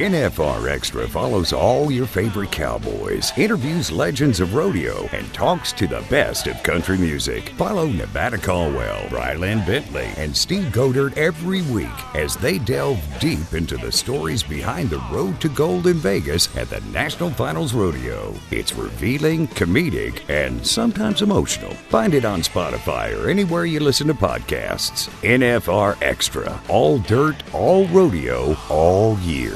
NFR Extra follows all your favorite cowboys, interviews legends of rodeo, and talks to the best of country music. Follow Nevada Caldwell, Ryland Bentley, and Steve Godert every week as they delve deep into the stories behind the road to gold in Vegas at the National Finals Rodeo. It's revealing, comedic, and sometimes emotional. Find it on Spotify or anywhere you listen to podcasts. NFR Extra. All dirt, all rodeo, all year.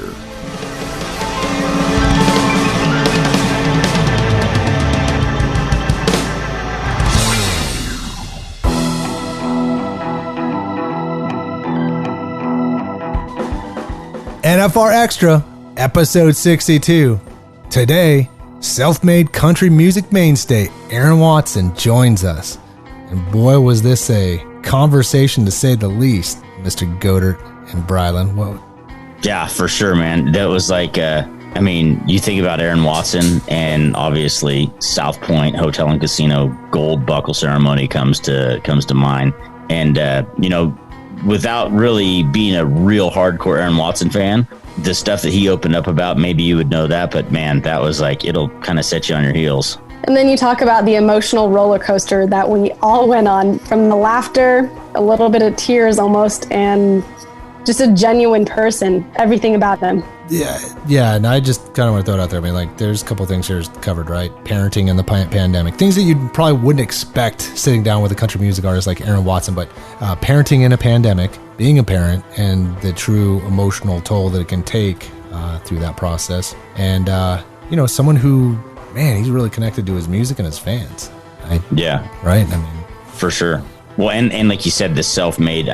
NFR Extra, episode 62. Today, self-made country music mainstay Aaron Watson joins us. And boy, was this a conversation to say the least, Mr. Godert and Brylan. Whoa. Yeah, for sure, man. That was like, you think about Aaron Watson, and obviously South Point Hotel and Casino gold buckle ceremony comes to mind. And, without really being a real hardcore Aaron Watson fan, the stuff that he opened up about, maybe you would know that, but man, that was like, it'll kind of set you on your heels. And then you talk about the emotional roller coaster that we all went on, from the laughter, a little bit of tears almost, and just a genuine person, everything about them. Yeah, and I just kind of want to throw it out there. I mean, like, there's a couple things here covered, right? Parenting in the pandemic. Things that you probably wouldn't expect sitting down with a country music artist like Aaron Watson, but parenting in a pandemic, being a parent, and the true emotional toll that it can take through that process. And, someone who, man, he's really connected to his music and his fans. Yeah. Right? I mean, for sure. Well, and like you said, the self-made,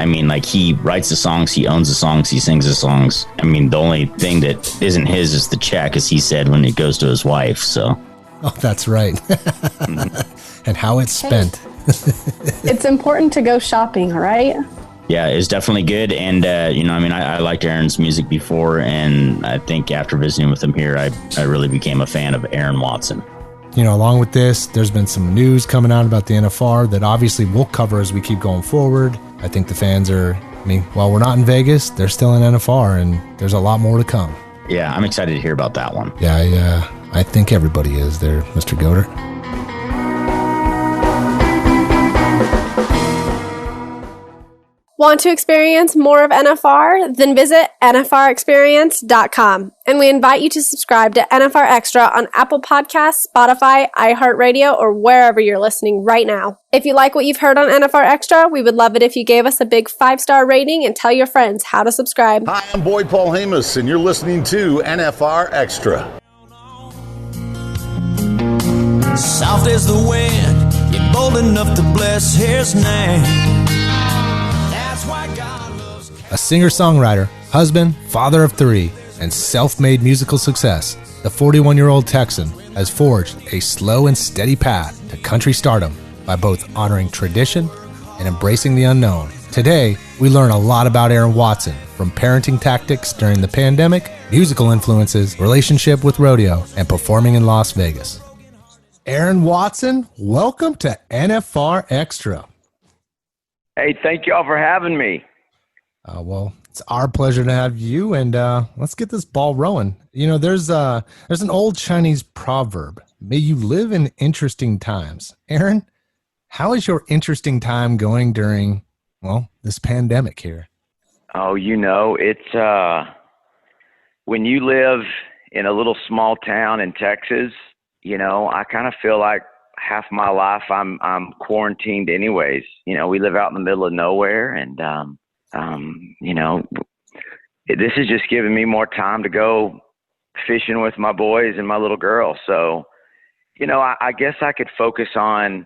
he writes the songs, he owns the songs, he sings the songs. I mean, the only thing that isn't his is the check, as he said, when it goes to his wife, so. Oh, that's right. And how it's spent. It's important to go shopping, right? Yeah, it's definitely good. And, I liked Aaron's music before, and I think after visiting with him here, I really became a fan of Aaron Watson. Along with this, there's been some news coming out about the NFR that obviously we'll cover as we keep going forward. I think the fans are, while we're not in Vegas, they're still in NFR, and there's a lot more to come. Yeah, I'm excited to hear about that one. Yeah, I think everybody is there, Mr. Godert. Want to experience more of NFR? Then visit nfrexperience.com. And we invite you to subscribe to NFR Extra on Apple Podcasts, Spotify, iHeartRadio, or wherever you're listening right now. If you like what you've heard on NFR Extra, we would love it if you gave us a big 5-star rating and tell your friends how to subscribe. Hi, I'm Boyd Paul Hamus, and you're listening to NFR Extra. Soft as the wind, you're bold enough to bless his name. A singer-songwriter, husband, father of 3, and self-made musical success, the 41-year-old Texan has forged a slow and steady path to country stardom by both honoring tradition and embracing the unknown. Today, we learn a lot about Aaron Watson, from parenting tactics during the pandemic, musical influences, relationship with rodeo, and performing in Las Vegas. Aaron Watson, welcome to NFR Extra. Hey, thank you all for having me. Well, it's our pleasure to have you, and let's get this ball rolling. There's an old Chinese proverb: "May you live in interesting times." Aaron, how is your interesting time going during, this pandemic here? Oh, it's when you live in a little small town in Texas, I kind of feel like half my life I'm quarantined anyways. We live out in the middle of nowhere, and this is just giving me more time to go fishing with my boys and my little girl. So, I guess I could focus on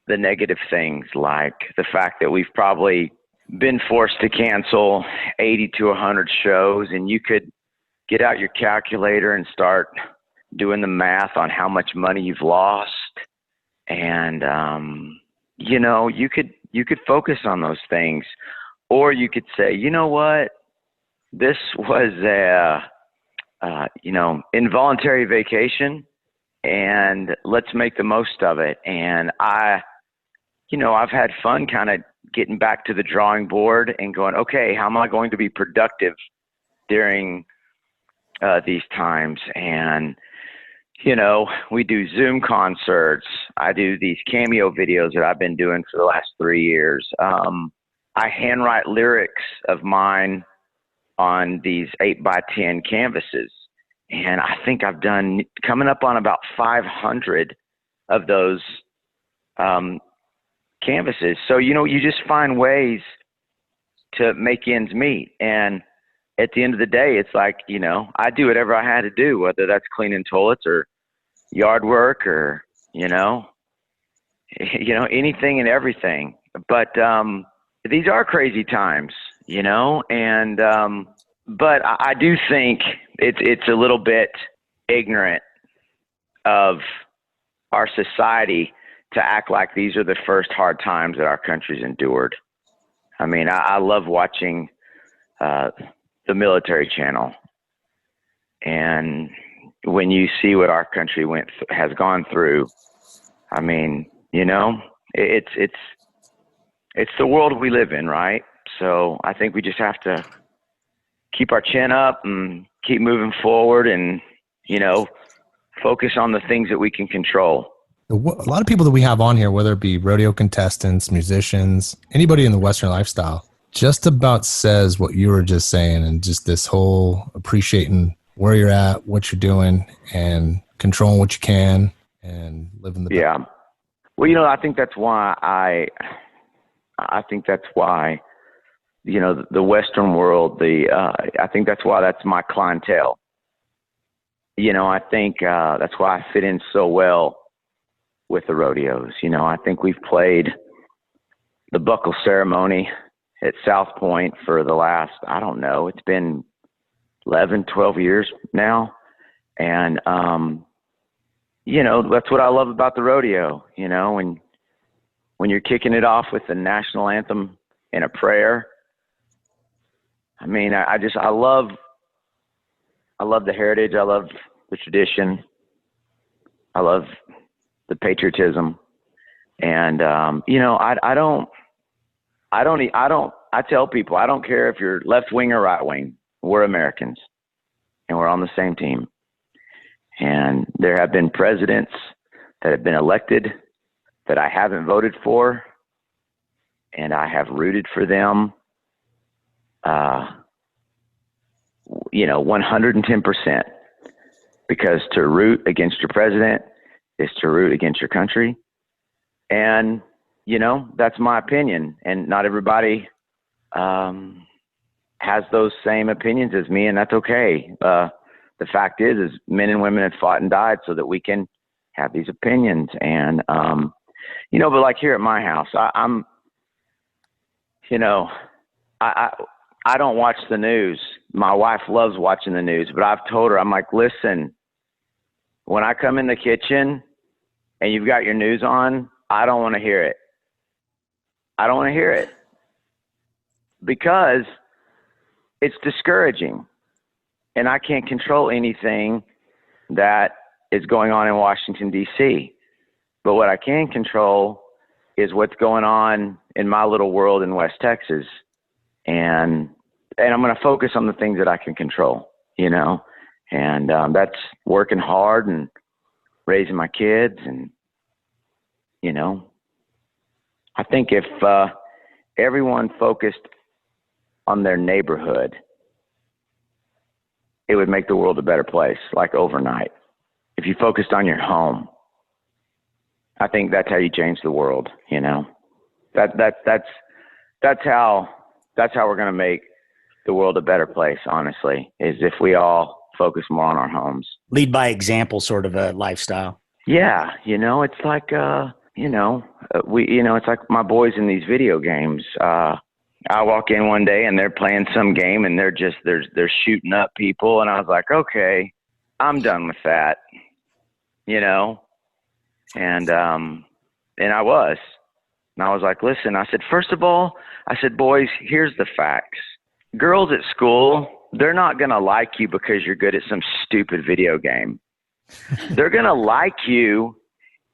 the negative things, like the fact that we've probably been forced to cancel 80 to 100 shows, and you could get out your calculator and start doing the math on how much money you've lost. And, you could focus on those things. Or you could say, you know what, this was a, involuntary vacation, and let's make the most of it. And I've had fun kind of getting back to the drawing board and going, okay, how am I going to be productive during these times. And, you know, we do Zoom concerts. I do these cameo videos that I've been doing for the last 3 years. I handwrite lyrics of mine on these 8x10 canvases. And I think I've done coming up on about 500 of those canvases. So, you know, you just find ways to make ends meet. And at the end of the day, it's like, you know, I do whatever I had to do, whether that's cleaning toilets or yard work or, you know, anything and everything. But these are crazy times, you know, and but I do think it's a little bit ignorant of our society to act like these are the first hard times that our country's endured. I mean, I love watching the military channel, and when you see what our country has gone through, I mean, you know, it's the world we live in, right? So I think we just have to keep our chin up and keep moving forward, and, you know, focus on the things that we can control. A lot of people that we have on here, whether it be rodeo contestants, musicians, anybody in the Western lifestyle, just about says what you were just saying, and just this whole appreciating where you're at, what you're doing, and controlling what you can and living the best. Yeah. Well, you know, I think that's why you know, the Western world, I think that's why that's my clientele. You know, I think that's why I fit in so well with the rodeos. You know, I think we've played the buckle ceremony at South Point for the last, I don't know, it's been 11, 12 years now. And, you know, that's what I love about the rodeo, you know, when you're kicking it off with the national anthem and a prayer. I mean, I love the heritage. I love the tradition. I love the patriotism. And, you know, I tell people, I don't care if you're left wing or right wing, we're Americans and we're on the same team. And there have been presidents that have been elected that I haven't voted for, and I have rooted for them, you know, 110%, because to root against your president is to root against your country. And, you know, that's my opinion, and not everybody has those same opinions as me, and that's okay. The fact is men and women have fought and died so that we can have these opinions. And, you know, but like here at my house, I'm, you know, I don't watch the news. My wife loves watching the news, but I've told her, I'm like, listen, when I come in the kitchen and you've got your news on, I don't want to hear it. I don't want to hear it because it's discouraging, and I can't control anything that is going on in Washington, D.C. But what I can control is what's going on in my little world in West Texas. And I'm going to focus on the things that I can control, you know, and that's working hard and raising my kids. And, you know, I think if everyone focused on their neighborhood, it would make the world a better place, like overnight. If you focused on your home, I think that's how you change the world, you know. That's how we're going to make the world a better place, honestly, is if we all focus more on our homes. Lead by example, sort of a lifestyle. Yeah, you know, it's like it's like my boys in these video games. I walk in one day and they're playing some game and they're shooting up people, and I was like, okay, I'm done with that, you know. And I was like, listen, I said, first of all, I said, boys, here's the facts. Girls at school, they're not going to like you because you're good at some stupid video game. They're going to like you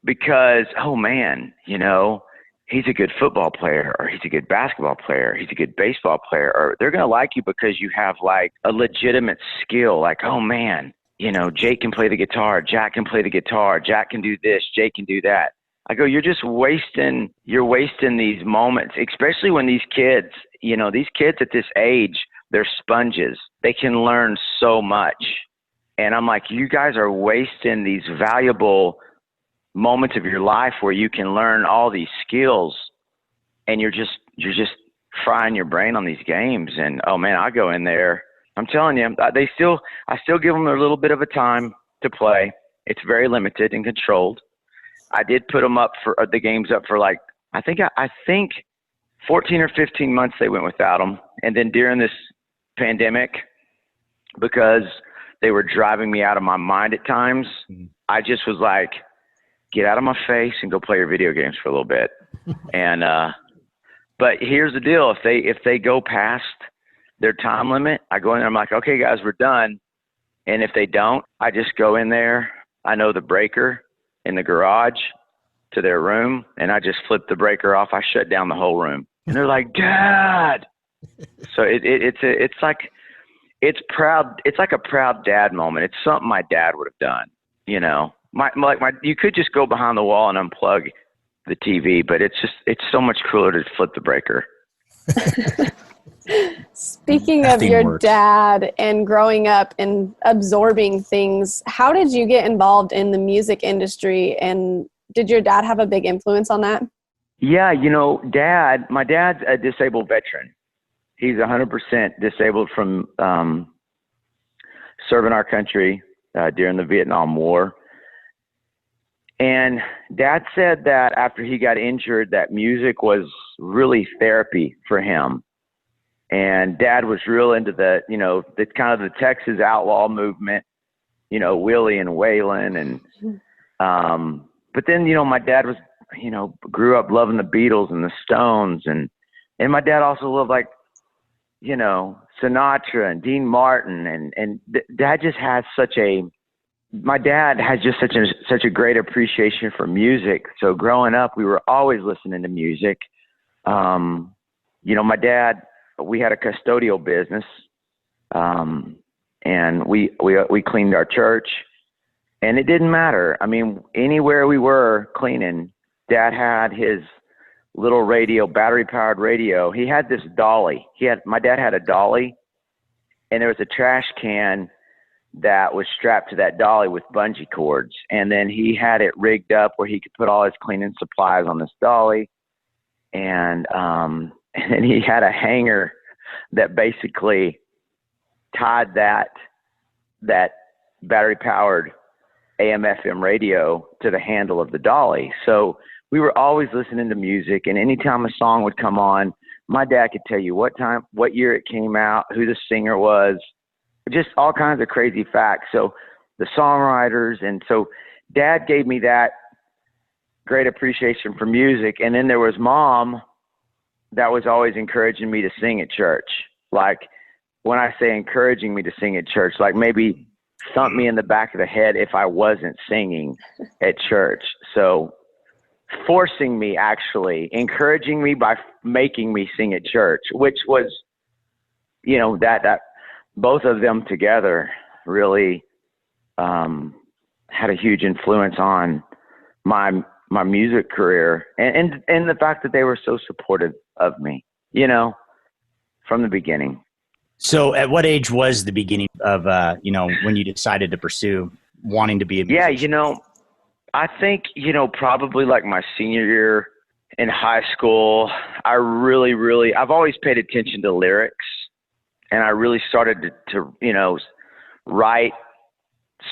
because, oh man, you know, he's a good football player, or he's a good basketball player, he's a good baseball player, or they're going to like you because you have like a legitimate skill. Like, oh man, you know, Jake can play the guitar, Jack can play the guitar, Jack can do this, Jake can do that. I go, you're wasting these moments, especially when these kids, you know, these kids at this age, they're sponges. They can learn so much. And I'm like, you guys are wasting these valuable moments of your life where you can learn all these skills, and you're just frying your brain on these games. And oh man, I go in there, I'm telling you, I still give them a little bit of a time to play. It's very limited and controlled. I did put them up for the games up for like, I think 14 or 15 months they went without them. And then during this pandemic, because they were driving me out of my mind at times, I just was like, get out of my face and go play your video games for a little bit. And, but here's the deal. If they go past their time limit, I go in there, I'm like, okay guys, we're done. And if they don't, I just go in there. I know the breaker in the garage to their room, and I just flip the breaker off. I shut down the whole room, and they're like, Dad. So it's like a proud dad moment. It's something my dad would have done, you know. You could just go behind the wall and unplug the TV, but it's so much cooler to flip the breaker. Speaking of your dad and growing up and absorbing things, how did you get involved in the music industry, and did your dad have a big influence on that? Yeah, you know, my dad's a disabled veteran. He's 100% disabled from serving our country during the Vietnam War. And Dad said that after he got injured, that music was really therapy for him. And Dad was real into the kind of the Texas outlaw movement, you know, Willie and Waylon. And, but then, you know, my dad was, you know, grew up loving the Beatles and the Stones. And my dad also loved, like, you know, Sinatra and Dean Martin. And Dad just has my dad has just such a great appreciation for music. So growing up, we were always listening to music. You know, my dad, we had a custodial business, and we cleaned our church, and it didn't matter. I mean, anywhere we were cleaning, Dad had his little radio, battery powered radio. He had this dolly. My dad had a dolly, and there was a trash can that was strapped to that dolly with bungee cords. And then he had it rigged up where he could put all his cleaning supplies on this dolly. And then he had a hanger that basically tied that battery powered AM FM radio to the handle of the dolly. So we were always listening to music, and anytime a song would come on, my dad could tell you what year it came out, who the singer was, just all kinds of crazy facts. So the songwriters. And so Dad gave me that great appreciation for music. And then there was Mom that was always encouraging me to sing at church. Like, when I say encouraging me to sing at church, like maybe thump me in the back of the head if I wasn't singing at church. So forcing me, actually encouraging me by making me sing at church, which was, you know, that both of them together really had a huge influence on my music career, and the fact that they were so supportive of me, you know, from the beginning. So at what age was the beginning of, you know, when you decided to pursue wanting to be a musician? Yeah, you know, I think, you know, probably like my senior year in high school, I've always paid attention to lyrics. And I really started to, you know, write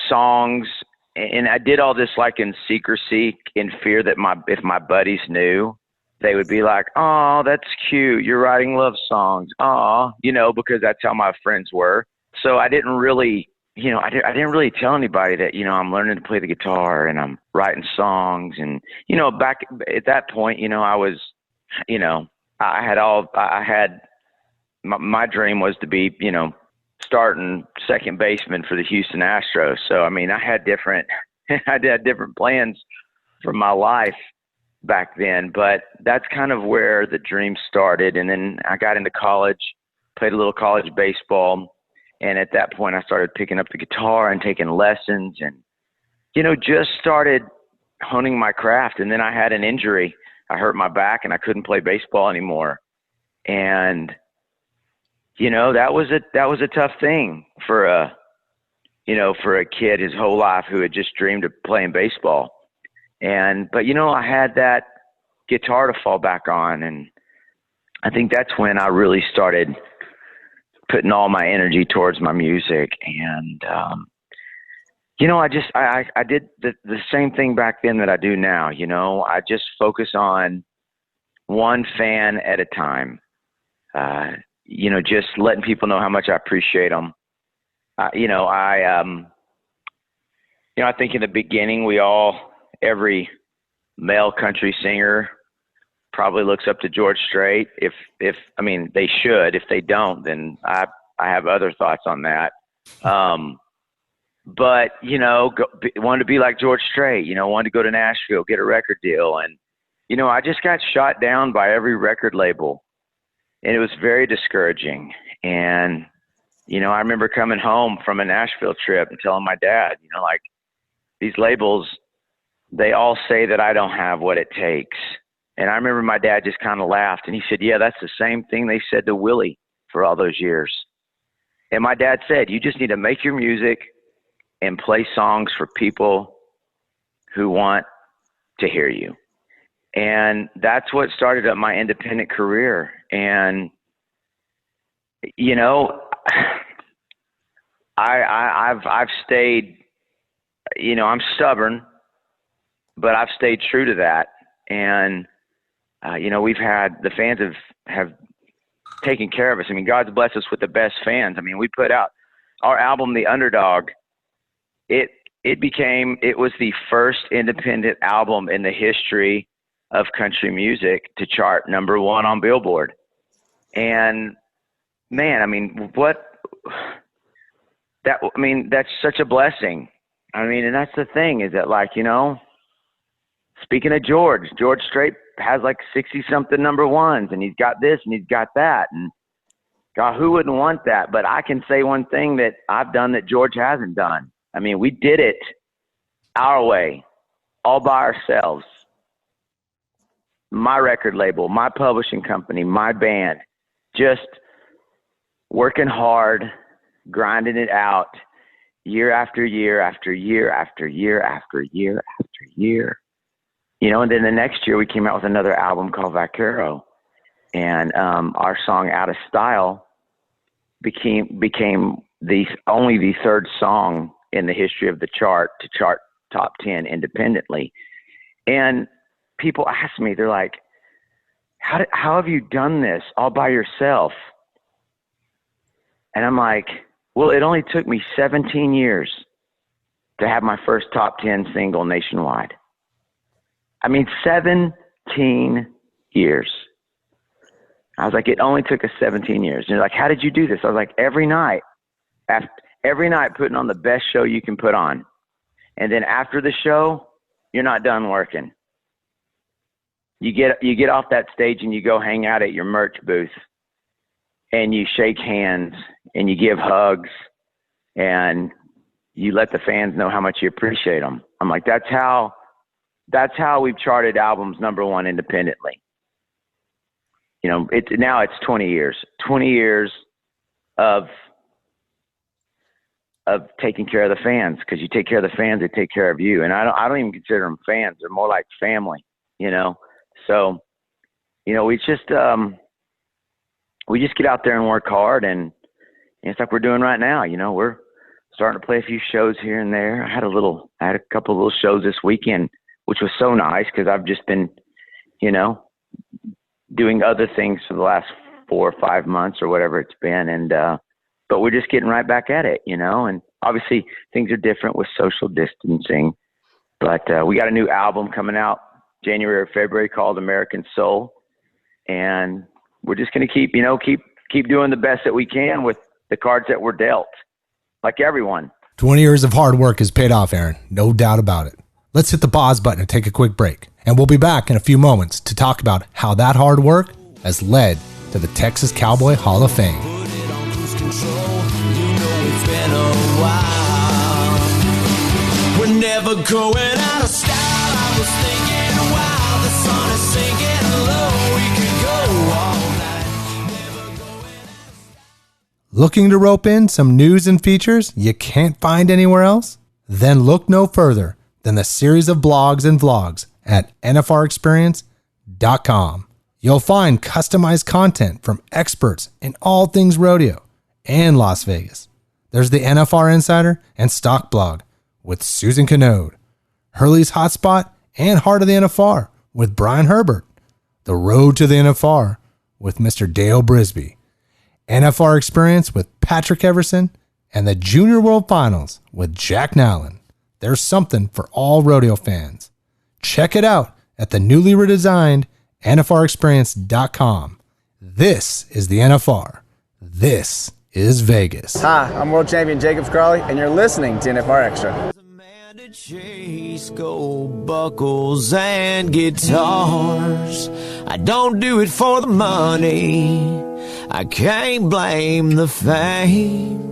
songs. And I did all this like in secrecy, in fear that if my buddies knew, they would be like, oh, that's cute, you're writing love songs. Oh, you know, because that's how my friends were. So I didn't really, you know, I didn't really tell anybody that, you know, I'm learning to play the guitar and I'm writing songs. And, you know, back at that point, you know, I was, you know, my dream was to be, you know, starting second baseman for the Houston Astros. So, I mean, I had different plans for my life. back then, but that's kind of where the dream started. And then I got into college, played a little college baseball. And at that point I started picking up the guitar and taking lessons and, just started honing my craft. And then I had an injury. I hurt my back and I couldn't play baseball anymore. And, that was a tough thing for a kid his whole life who had just dreamed of playing baseball. But I had that guitar to fall back on. And I think that's when I really started putting all my energy towards my music. And, I did the same thing back then that I do now. I just focus on one fan at a time. Just letting people know how much I appreciate them. I think in the beginning, every male country singer probably looks up to George Strait. They should. If they don't, then I have other thoughts on that. But wanted to be like George Strait, wanted to go to Nashville, get a record deal. And, I just got shot down by every record label, and it was very discouraging. And, I remember coming home from a Nashville trip and telling my dad, these labels, they all say that I don't have what it takes. And I remember my dad just kind of laughed and he said, yeah, that's the same thing they said to Willie for all those years. And my dad said, you just need to make your music and play songs for people who want to hear you. And that's what started up my independent career. And, I've stayed, I'm stubborn, but I've stayed true to that. And, we've had, the fans have taken care of us. God's blessed us with the best fans. We put out our album, The Underdog. It was the first independent album in the history of country music to chart number 1 on Billboard. And man, that's such a blessing. And that's the thing is that speaking of George Strait has 60 something number 1s, and he's got this and he's got that. And God, who wouldn't want that? But I can say one thing that I've done that George hasn't done. We did it our way, all by ourselves. My record label, my publishing company, my band, just working hard, grinding it out year after year after year after year after year after year. And then the next year we came out with another album called Vaquero. And our song Out of Style became only the third song in the history of the chart to chart top 10 independently. And people ask me, they're like, how have you done this all by yourself? And I'm like, well, it only took me 17 years to have my first top 10 single nationwide. 17 years. I was like, it only took us 17 years. And they're like, how did you do this? I was like, every night putting on the best show you can put on. And then after the show, you're not done working. You get off that stage and you go hang out at your merch booth and you shake hands and you give hugs and you let the fans know how much you appreciate them. I'm like, that's how we've charted albums number 1 independently. Now it's 20 years of taking care of the fans, because you take care of the fans, they take care of you. And I don't even consider them fans. They're more like family, So, we just get out there and work hard, and it's like we're doing right now. We're starting to play a few shows here and there. I had a couple of little shows this weekend, which was so nice because I've just been, doing other things for the last 4 or 5 months or whatever it's been. And, but we're just getting right back at it, and obviously things are different with social distancing, but we got a new album coming out January or February called American Soul. And we're just going to keep doing the best that we can with the cards that we're dealt, like everyone. 20 years of hard work has paid off, Aaron. No doubt about it. Let's hit the pause button and take a quick break. And we'll be back in a few moments to talk about how that hard work has led to the Texas Cowboy Hall of Fame. Put it on cruise control. You know it's been a while. We're never going out of style. I was thinking, wow, the sun is sinking low. We could go all night. Never going. Looking to rope in some news and features you can't find anywhere else? Then look no further than the series of blogs and vlogs at NFRExperience.com. You'll find customized content from experts in all things rodeo and Las Vegas. There's the NFR Insider and Stock Blog with Susan Canode, Hurley's Hotspot and Heart of the NFR with Brian Herbert, The Road to the NFR with Mr. Dale Brisby, NFR Experience with Patrick Everson, and the Junior World Finals with Jack Nowlin. There's something for all rodeo fans. Check it out at the newly redesigned NFRExperience.com. This is the NFR. This is Vegas. Hi, I'm World Champion Jacob Crawley, and you're listening to NFR Extra. Chase gold buckles and guitars. I don't do it for the money. I can't blame the fame.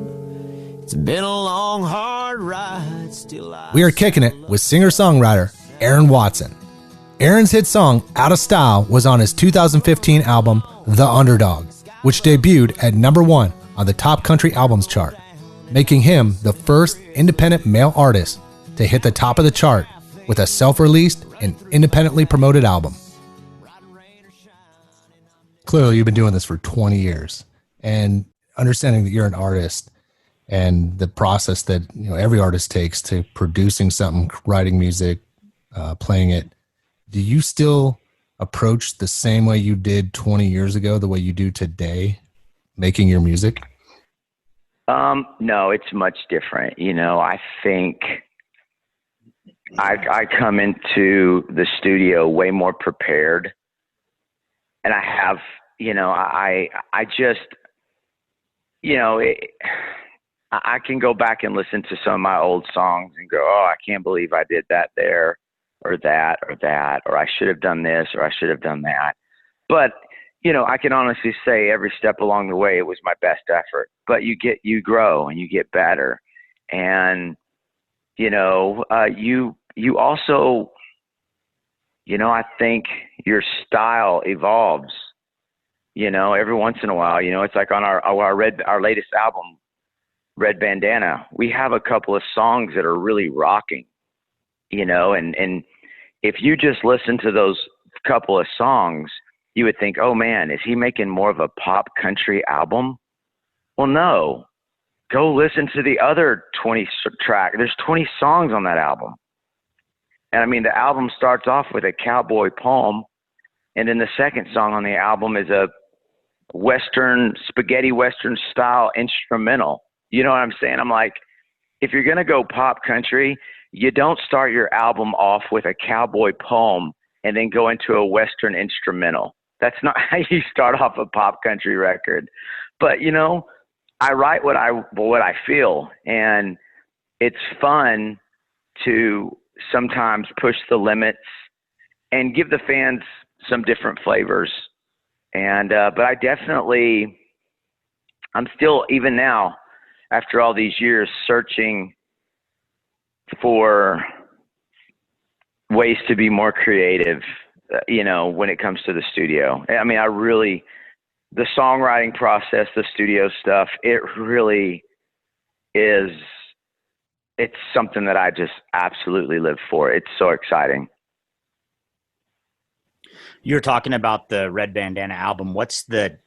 It's been a long, hard ride. Still, we are kicking it with singer-songwriter Aaron Watson. Aaron's hit song Out of Style was on his 2015 album The Underdog, which debuted at number 1 on the Top Country Albums chart, making him the first independent male artist to hit the top of the chart with a self-released and independently promoted album. Clearly, you've been doing this for 20 years, and understanding that you're an artist and the process that every artist takes to producing something, writing music, playing it, do you still approach the same way you did 20 years ago, the way you do today, making your music? No, it's much different. I think I come into the studio way more prepared, and I have, I just, I can go back and listen to some of my old songs and go, oh, I can't believe I did that there, or that, or I should have done this, or I should have done that. But, I can honestly say every step along the way, it was my best effort. But you grow and you get better. And, you also, I think your style evolves, every once in a while. It's like on our latest album, Red Bandana, we have a couple of songs that are really rocking, and if you just listen to those couple of songs, you would think, oh man, is he making more of a pop country album? Well, no. Go listen to the other 20 track. There's 20 songs on that album. And I mean, the album starts off with a cowboy poem. And then the second song on the album is a spaghetti Western style instrumental. You know what I'm saying? I'm like, if you're going to go pop country, you don't start your album off with a cowboy poem and then go into a Western instrumental. That's not how you start off a pop country record. But, I write what I feel, and it's fun to sometimes push the limits and give the fans some different flavors. And, but I'm still, even now, after all these years, searching for ways to be more creative, when it comes to the studio. I mean, the songwriting process, the studio stuff, it really is, it's something that I just absolutely live for. It's so exciting. You're talking about the Red Bandana album. What's the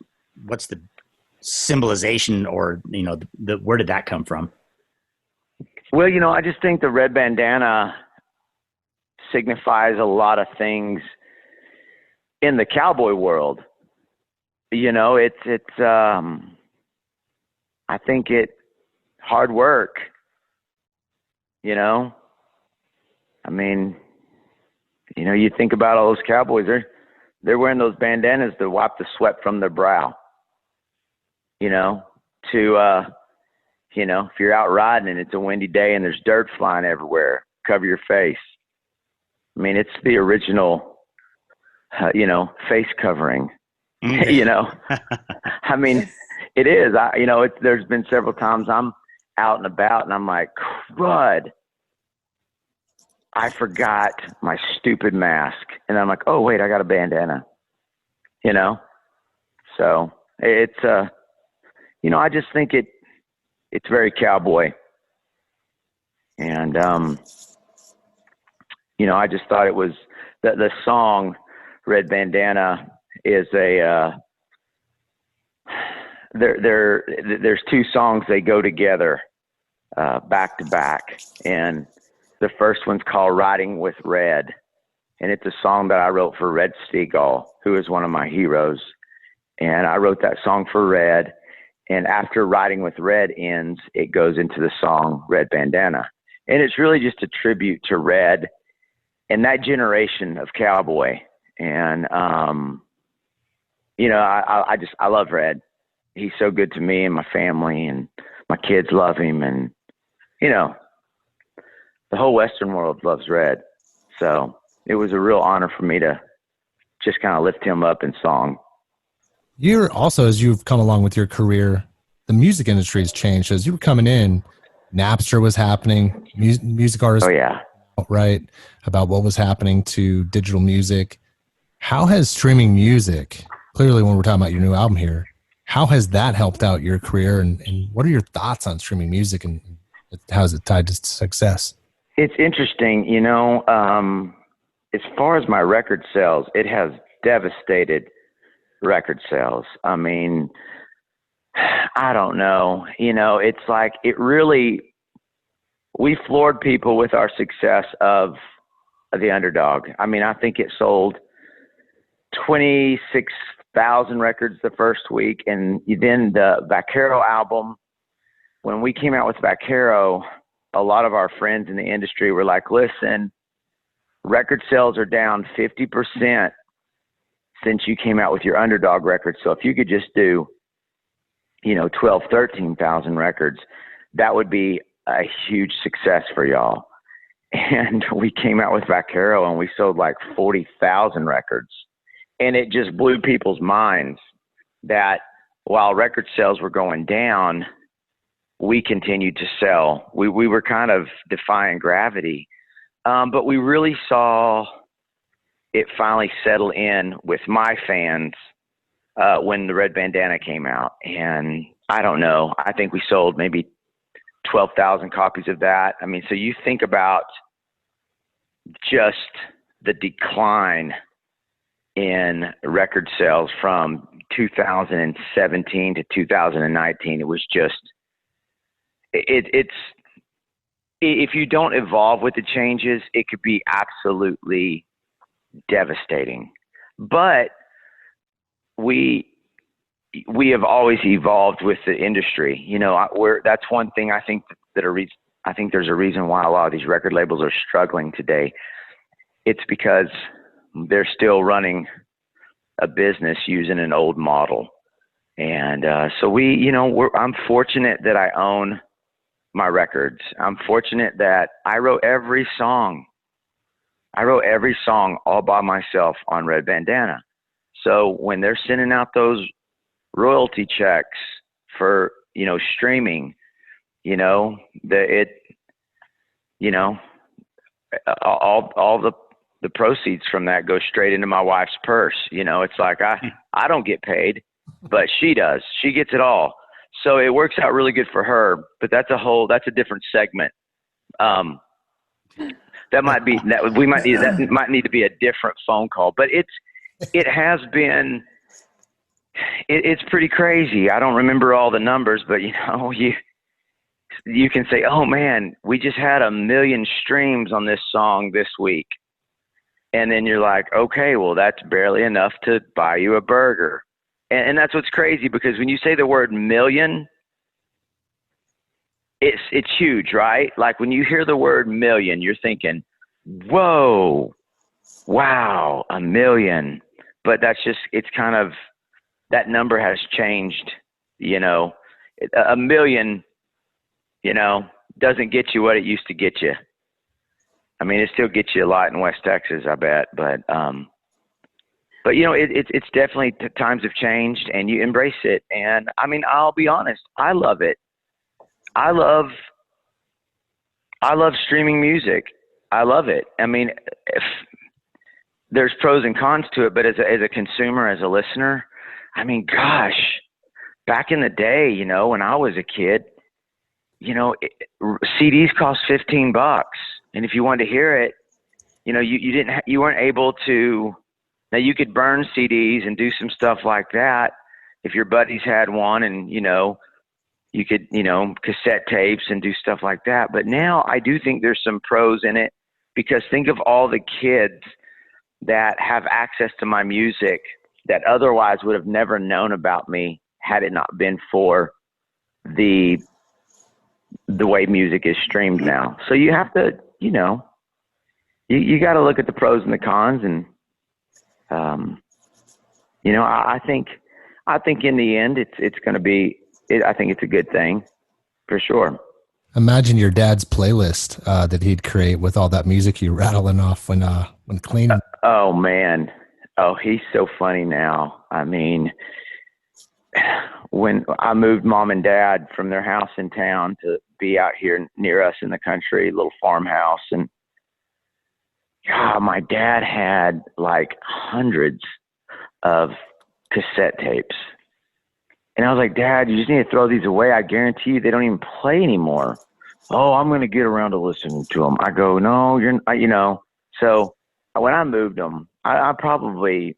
symbolization, or, where did that come from? Well, I just think the Red Bandana signifies a lot of things in the cowboy world. It's I think hard work, I mean, you think about all those cowboys, they're wearing those bandanas to wipe the sweat from their brow, if you're out riding and it's a windy day and there's dirt flying everywhere, cover your face. I mean, it's the original, face covering. I mean, it is. There's been several times I'm out and about, and I'm like, crud, I forgot my stupid mask, and I'm like, oh wait, I got a bandana. So it's I just think it's very cowboy, and I just thought it was the song Red Bandana is there's two songs, they go together back to back, and the first one's called Riding with Red, and it's a song that I wrote for Red Steagall, who is one of my heroes. And I wrote that song for Red, and after Riding with Red ends, it goes into the song Red Bandana. And it's really just a tribute to Red and that generation of cowboy. And, I love Red. He's so good to me and my family, and my kids love him. And, the whole Western world loves Red. So it was a real honor for me to just kind of lift him up in song. You're also, as you've come along with your career, the music industry has changed. As you were coming in, Napster was happening, music artists, right, about what was happening to digital music. How has streaming music, clearly when we're talking about your new album here, how has that helped out your career, and what are your thoughts on streaming music, and how is it tied to success? It's interesting, as far as my record sales, it has devastated record sales. I mean, I don't know, it's like we floored people with our success of The Underdog. I mean, I think it sold 26,000 records the first week. And then the Vaquero album, when we came out with Vaquero, a lot of our friends in the industry were like, listen, record sales are down 50% since you came out with your Underdog record. So if you could just do, 12, 13,000 records, that would be a huge success for y'all. And we came out with Vaquero, and we sold like 40,000 records. And it just blew people's minds that while record sales were going down, we continued to sell. We were kind of defying gravity. But we really saw it finally settle in with my fans when the Red Bandana came out. And I don't know, I think we sold maybe 12,000 copies of that. I mean, so you think about just the decline in record sales from 2017 to 2019. It was just, it's if you don't evolve with the changes, it could be absolutely devastating. But we have always evolved with the industry. That's one thing I think I think there's a reason why a lot of these record labels are struggling today. It's because they're still running a business using an old model. And so I'm fortunate that I own my records. I'm fortunate that I wrote every song all by myself on Red Bandana. So when they're sending out those royalty checks for, streaming, all the proceeds from that go straight into my wife's purse. It's like I don't get paid, but she does. She gets it all. So it works out really good for her, but that's a different segment. That might need to be a different phone call, but it has been, it's pretty crazy. I don't remember all the numbers, but you can say, oh man, we just had 1 million streams on this song this week. And then you're like, okay, well, that's barely enough to buy you a burger. And that's what's crazy, because when you say the word million, it's huge, right? Like when you hear the word million, you're thinking, whoa, wow, 1 million. But it's kind of, that number has changed, 1 million, doesn't get you what it used to get you. I mean, it still gets you a lot in West Texas, I bet. But you know, it's definitely times have changed, and you embrace it. And I mean, I'll be honest, I love it. I love streaming music. I love it. I mean, if there's pros and cons to it, but as a consumer, as a listener, I mean, gosh, back in the day, you know, when I was a kid, you know, CDs cost $15, and if you wanted to hear it, you know, you weren't able to. Now you could burn CDs and do some stuff like that if your buddies had one, and you know, you could, you know, cassette tapes and do stuff like that. But now I do think there's some pros in it, because think of all the kids that have access to my music that otherwise would have never known about me had it not been for the way music is streamed now. So you have to, you know, you got to look at the pros and the cons, and you know, I think in the end it's going to be. I think it's a good thing, for sure. Imagine your dad's playlist that he'd create with all that music you rattling off when cleaning. Oh man, he's so funny now. I mean, when I moved mom and dad from their house in town to be out here near us in the country, a little farmhouse, and God, my dad had like hundreds of cassette tapes. And I was like, Dad, you just need to throw these away. I guarantee you they don't even play anymore. Oh, I'm going to get around to listening to them. I go, no, you're not, you know. So when I moved them, I probably,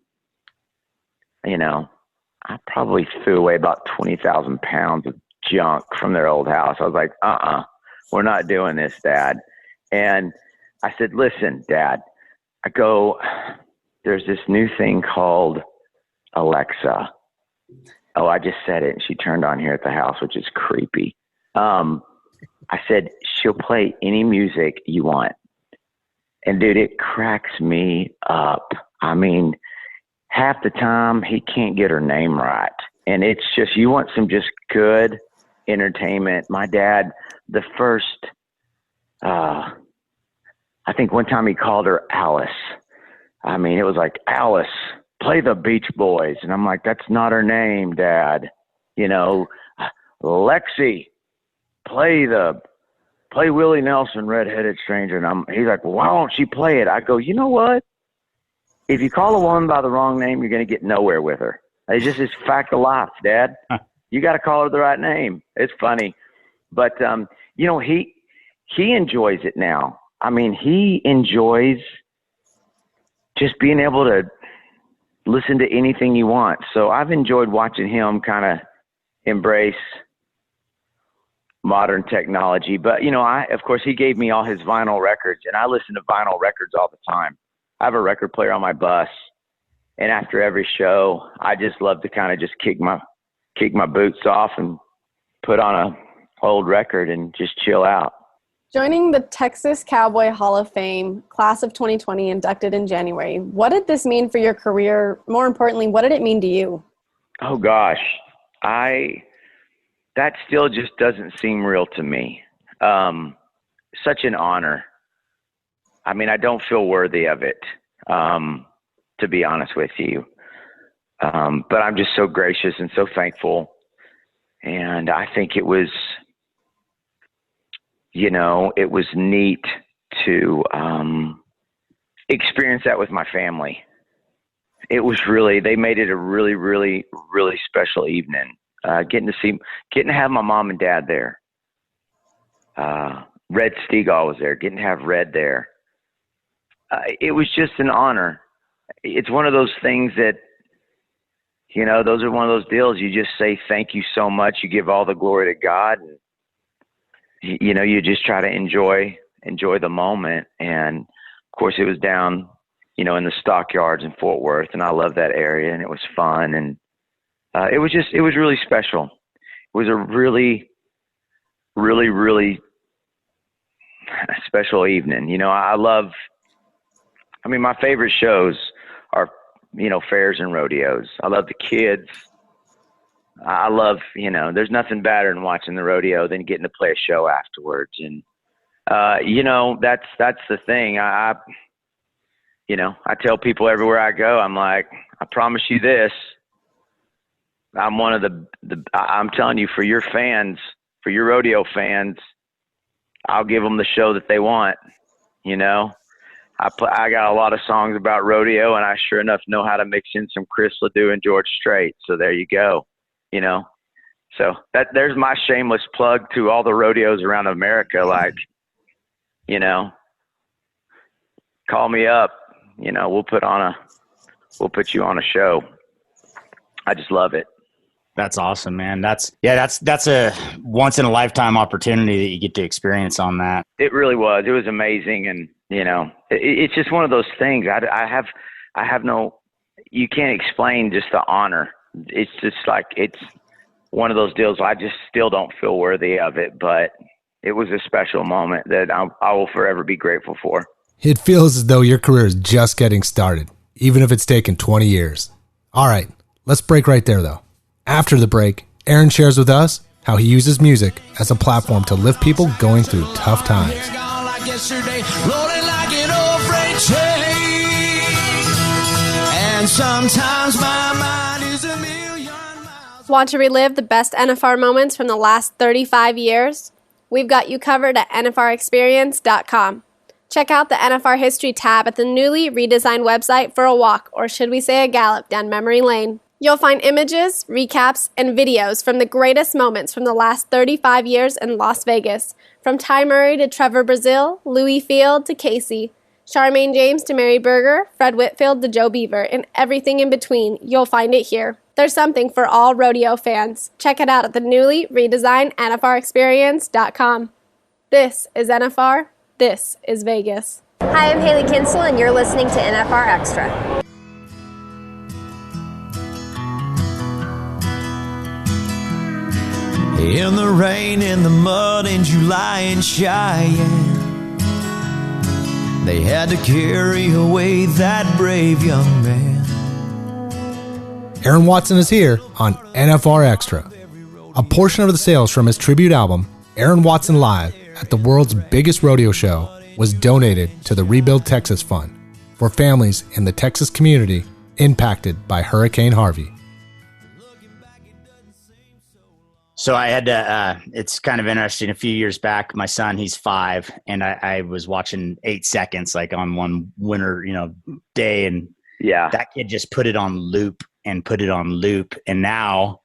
you know, I probably threw away about 20,000 pounds of junk from their old house. I was like, we're not doing this, Dad. And I said, listen, Dad, I go, there's this new thing called Alexa. Oh, I just said it, and she turned on here at the house, which is creepy. I said, she'll play any music you want. And, dude, it cracks me up. I mean, half the time he can't get her name right. And it's just, you want some just good entertainment. My dad, the first, I think one time he called her Alice. I mean, it was like, Alice, play the Beach Boys. And I'm like, that's not her name, Dad. You know, Lexi, play Willie Nelson, Red-Headed Stranger. And he's like, well, why won't she play it? I go, you know what? If you call a woman by the wrong name, you're going to get nowhere with her. It's just this fact of life, Dad. You got to call her the right name. It's funny. But, you know, he enjoys it now. I mean, he enjoys just being able to listen to anything you want. So I've enjoyed watching him kind of embrace modern technology. But, you know, of course, he gave me all his vinyl records, and I listen to vinyl records all the time. I have a record player on my bus, and after every show, I just love to kind of just kick my boots off and put on a old record and just chill out. Joining the Texas Cowboy Hall of Fame, class of 2020, inducted in January, what did this mean for your career? More importantly, what did it mean to you? Oh, gosh. That still just doesn't seem real to me. Such an honor. I mean, I don't feel worthy of it, to be honest with you. But I'm just so gracious and so thankful. And I think it was, you know, it was neat to experience that with my family. It was really, they made it a really, really, really special evening. Getting to have my mom and dad there. Red Stegall was there, getting to have Red there. It was just an honor. It's one of those things that, you know, those are one of those deals. You just say, thank you so much. You give all the glory to God. And, you know, you just try to enjoy the moment. And of course it was down, you know, in the stockyards in Fort Worth, and I love that area, and it was fun. And it was really special. It was a really, really, really special evening. You know, my favorite shows are, you know, fairs and rodeos. I love the kids. I love, you know, there's nothing better than watching the rodeo than getting to play a show afterwards. And That's the thing. I tell people everywhere I go, I'm like, I promise you this. I'm one of I'm telling you, for your fans, for your rodeo fans, I'll give them the show that they want. I got a lot of songs about rodeo, and I sure enough know how to mix in some Chris Ledoux and George Strait. So there you go. So there's my shameless plug to all the rodeos around America. Like, call me up. We'll put you on a show. I just love it. That's awesome, man. That's a once in a lifetime opportunity that you get to experience on that. It really was. It was amazing. And, it's just one of those things. I have no, you can't explain just the honor. It's just like, it's one of those deals. I just still don't feel worthy of it, but it was a special moment that I will forever be grateful for. It feels as though your career is just getting started, even if it's taken 20 years. All right, let's break right there, though. After the break, Aaron shares with us how he uses music as a platform to lift people going through tough times. And sometimes my mind is a million miles. Want to relive the best NFR moments from the last 35 years? We've got you covered at NFRExperience.com. Check out the NFR History tab at the newly redesigned website for a walk, or should we say a gallop, down memory lane. You'll find images, recaps, and videos from the greatest moments from the last 35 years in Las Vegas, from Ty Murray to Trevor Brazile, Louis Field to Casey, Charmaine James to Mary Berger, Fred Whitfield to Joe Beaver, and everything in between. You'll find it here. There's something for all rodeo fans. Check it out at the newly redesigned NFRExperience.com. This is NFR. This is Vegas. Hi, I'm Haley Kinsel, and you're listening to NFR Extra. In the rain, in the mud, in July and Cheyenne, they had to carry away that brave young man. Aaron Watson is here on NFR Extra. A portion of the sales from his tribute album, Aaron Watson Live, at the world's biggest rodeo show, was donated to the Rebuild Texas Fund for families in the Texas community impacted by Hurricane Harvey. So I had to, it's kind of interesting. A few years back, my son, he's 5, and I was watching 8 Seconds, like on one winter, day. And that kid just put it on loop and put it on loop. And now,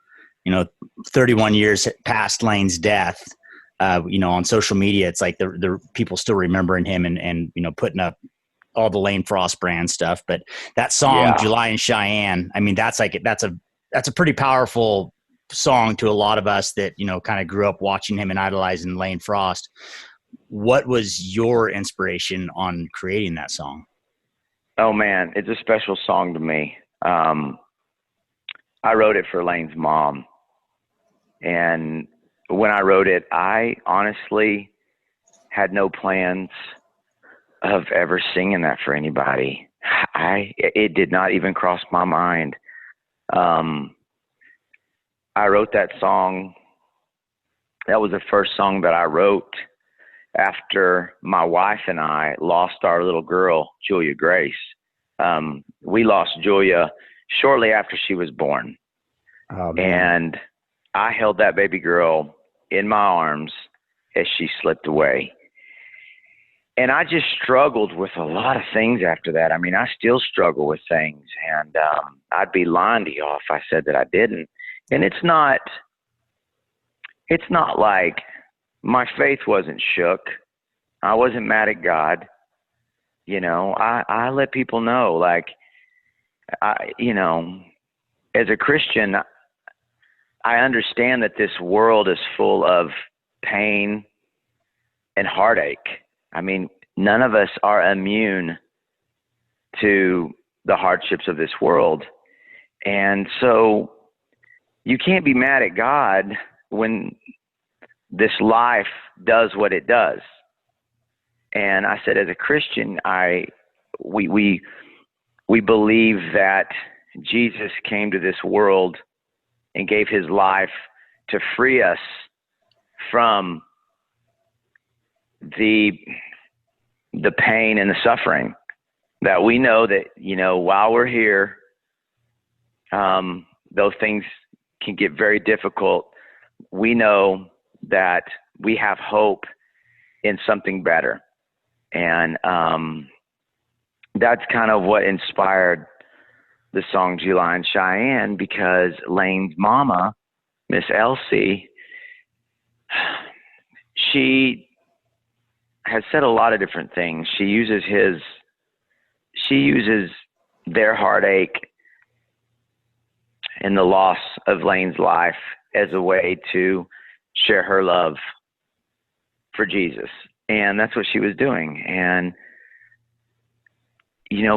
31 years past Lane's death, on social media, it's like the people still remembering him and putting up all the Lane Frost brand stuff. But that song, July in Cheyenne, I mean, that's a pretty powerful song to a lot of us that, kind of grew up watching him and idolizing Lane Frost. What was your inspiration on creating that song? Oh man, it's a special song to me. I wrote it for Lane's mom. And when I wrote it, I honestly had no plans of ever singing that for anybody. It did not even cross my mind. I wrote that song. That was the first song that I wrote after my wife and I lost our little girl, Julia Grace. We lost Julia shortly after she was born. Oh, and I held that baby girl in my arms as she slipped away. And I just struggled with a lot of things after that. I mean, I still struggle with things, and I'd be lying to you if I said that I didn't. And it's not like my faith wasn't shook. I wasn't mad at God. I let people know, like, as a Christian, I understand that this world is full of pain and heartache. I mean, none of us are immune to the hardships of this world. And so you can't be mad at God when this life does what it does. And I said, as a Christian, we believe that Jesus came to this world and gave his life to free us from the pain and the suffering that we know that, while we're here, those things can get very difficult. We know that we have hope in something better. And that's kind of what inspired the song July in Cheyenne, because Lane's mama, Miss Elsie, she has said a lot of different things. She uses their heartache and the loss of Lane's life as a way to share her love for Jesus. And that's what she was doing. And,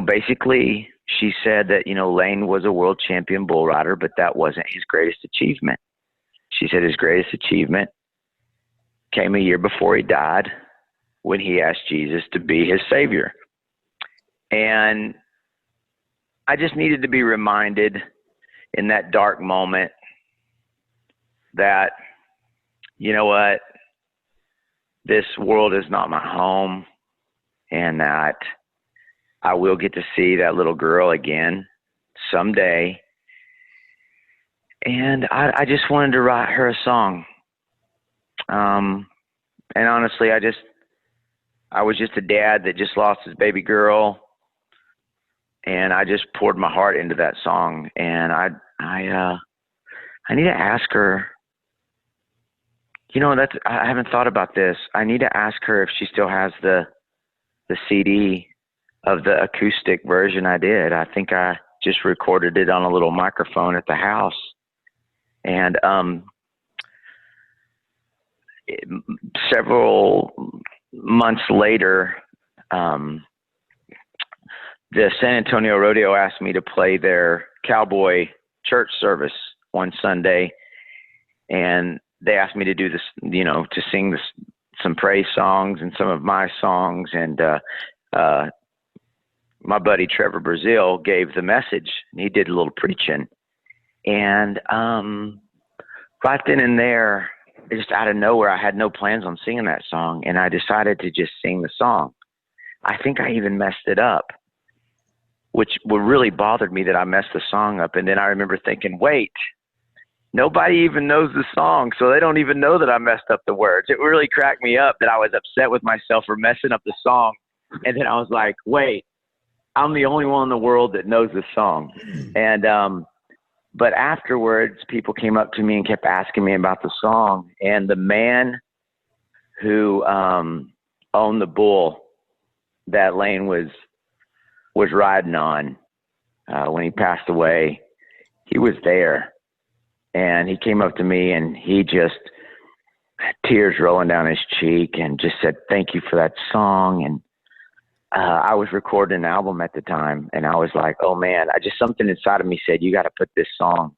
basically she said that, Lane was a world champion bull rider, but that wasn't his greatest achievement. She said his greatest achievement came a year before he died, when he asked Jesus to be his savior. And I just needed to be reminded in that dark moment that, you know what, this world is not my home, and that I will get to see that little girl again someday. And I just wanted to write her a song. And honestly, I was just a dad that just lost his baby girl, and I just poured my heart into that song. And I need to ask her, I haven't thought about this. I need to ask her if she still has the CD of the acoustic version I did. I think I just recorded it on a little microphone at the house. And several months later, the San Antonio Rodeo asked me to play their cowboy church service one Sunday, and they asked me to do this, to sing some praise songs and some of my songs. And my buddy Trevor Brazil gave the message, and he did a little preaching. And right then and there, just out of nowhere, I had no plans on singing that song, and I decided to just sing the song. I think I even messed it up, which really bothered me that I messed the song up. And then I remember thinking, wait, nobody even knows the song, so they don't even know that I messed up the words. It really cracked me up that I was upset with myself for messing up the song. And then I was like, wait, I'm the only one in the world that knows this song. And but afterwards, people came up to me and kept asking me about the song. And the man who owned the bull that Lane was riding on when he passed away, he was there. And he came up to me, and he just, tears rolling down his cheek, and just said, thank you for that song. And I was recording an album at the time, and I was like, oh man, something inside of me said, you got to put this song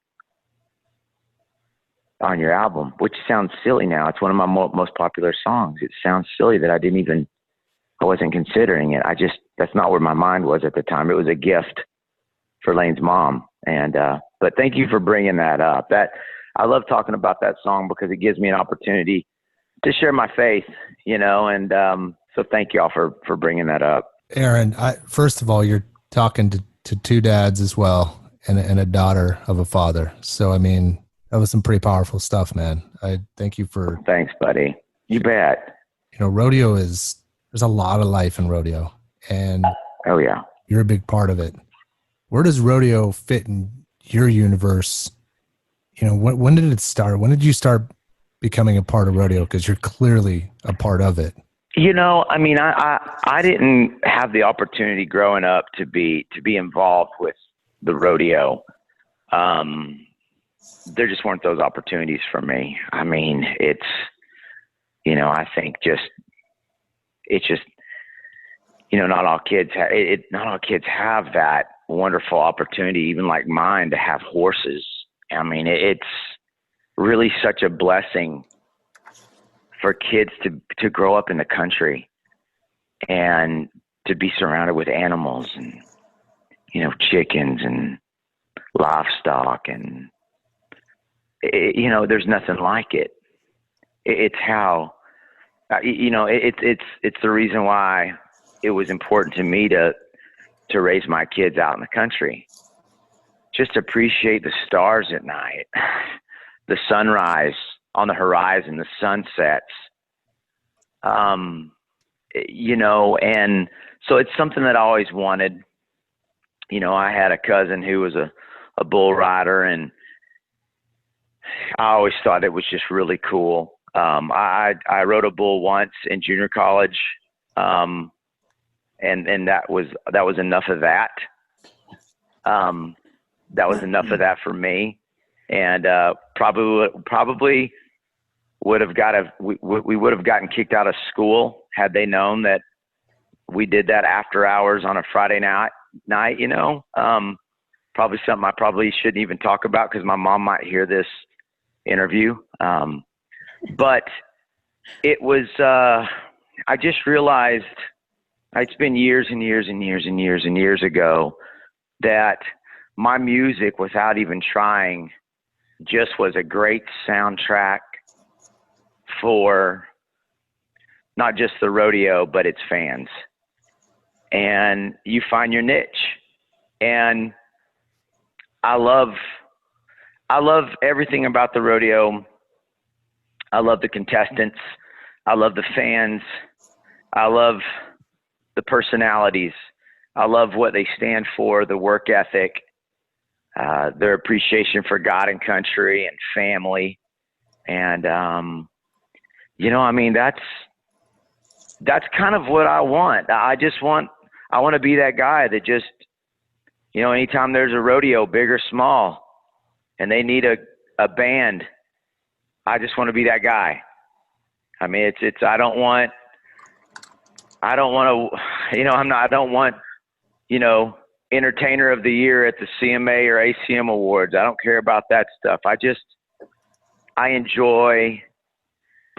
on your album, which sounds silly now. It's one of my most popular songs. It sounds silly that I wasn't considering it. That's not where my mind was at the time. It was a gift for Lane's mom. And, but thank you for bringing that up. I love talking about that song because it gives me an opportunity to share my faith, and, so thank y'all for bringing that up. Aaron, first of all, you're talking to two dads as well, and a daughter of a father. So, I mean, that was some pretty powerful stuff, man. I thank you for. Thanks, buddy. You bet. Rodeo there's a lot of life in rodeo, and oh yeah, you're a big part of it. Where does rodeo fit in your universe? When did it start? When did you start becoming a part of rodeo? Because you're clearly a part of it. I mean, I didn't have the opportunity growing up to be involved with the rodeo. There just weren't those opportunities for me. I mean, it's, I think it's just, not all kids have that wonderful opportunity, even like mine, to have horses. I mean, it's really such a blessing for kids to grow up in the country and to be surrounded with animals and, chickens and livestock. And, there's nothing like it. It's how It's the reason why it was important to me to raise my kids out in the country. Just appreciate the stars at night, the sunrise on the horizon, the sunsets. And so it's something that I always wanted. I had a cousin who was a bull rider, and I always thought it was just really cool. I rode a bull once in junior college, and that was enough of that. That was enough of that for me, and probably we would have gotten kicked out of school had they known that we did that after hours on a Friday night. Probably something I probably shouldn't even talk about because my mom might hear this interview. But it was, I just realized it's been years and years and years and years and years ago that my music, without even trying, just was a great soundtrack for not just the rodeo, but its fans. And you find your niche. And I love everything about the rodeo. I love the contestants. I love the fans. I love the personalities. I love what they stand for, the work ethic, their appreciation for God and country and family. And, that's kind of what I want. I want to be that guy that just, anytime there's a rodeo, big or small, and they need a band, I just want to be that guy. I mean, I don't want entertainer of the year at the CMA or ACM awards. I don't care about that stuff. I enjoy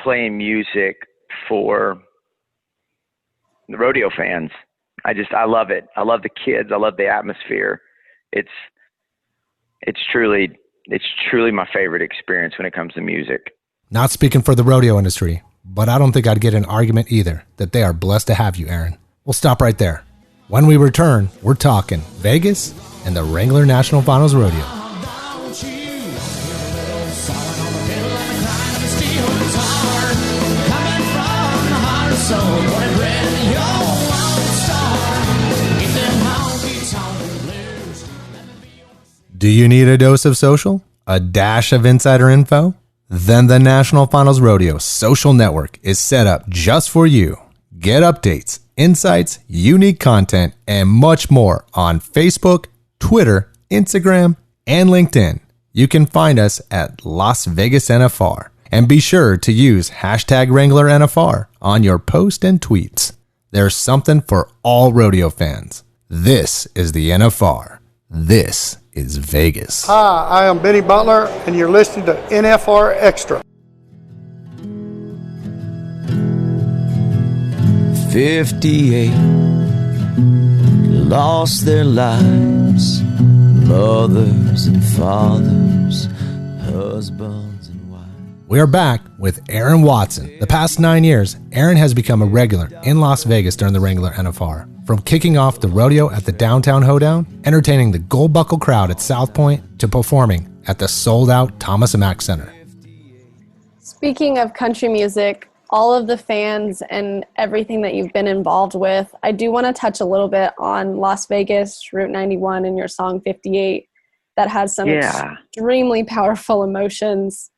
playing music for the rodeo fans. I love it. I love the kids. I love the atmosphere. It's truly my favorite experience when it comes to music. Not speaking for the rodeo industry, but I don't think I'd get an argument either that they are blessed to have you, Aaron. We'll stop right there. When we return, we're talking Vegas and the Wrangler National Finals Rodeo. Do you need a dose of social? A dash of insider info? Then the National Finals Rodeo social network is set up just for you. Get updates, insights, unique content, and much more on Facebook, Twitter, Instagram, and LinkedIn. You can find us at Las Vegas NFR. And be sure to use hashtag Wrangler NFR on your post and tweets. There's something for all rodeo fans. This is the NFR. This is Vegas. Hi, I am Benny Butler, and you're listening to NFR Extra. 58 lost their lives, mothers and fathers, husbands and wives. We are back with Aaron Watson. The past 9 years, Aaron has become a regular in Las Vegas during the Wrangler NFR. From kicking off the rodeo at the Downtown Hoedown, entertaining the Gold Buckle crowd at South Point, to performing at the sold-out Thomas & Mack Center. Speaking of country music, all of the fans and everything that you've been involved with, I do want to touch a little bit on Las Vegas, Route 91, and your song 58 that has some extremely powerful emotions.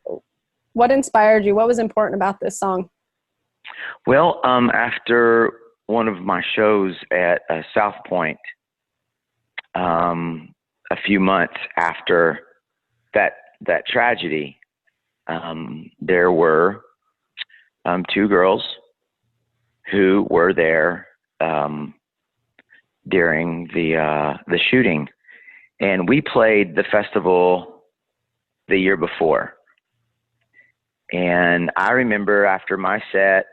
What inspired you? What was important about this song? Well, after one of my shows at South Point, a few months after that tragedy, there were two girls who were there during the shooting, and we played the festival the year before. And I remember after my set,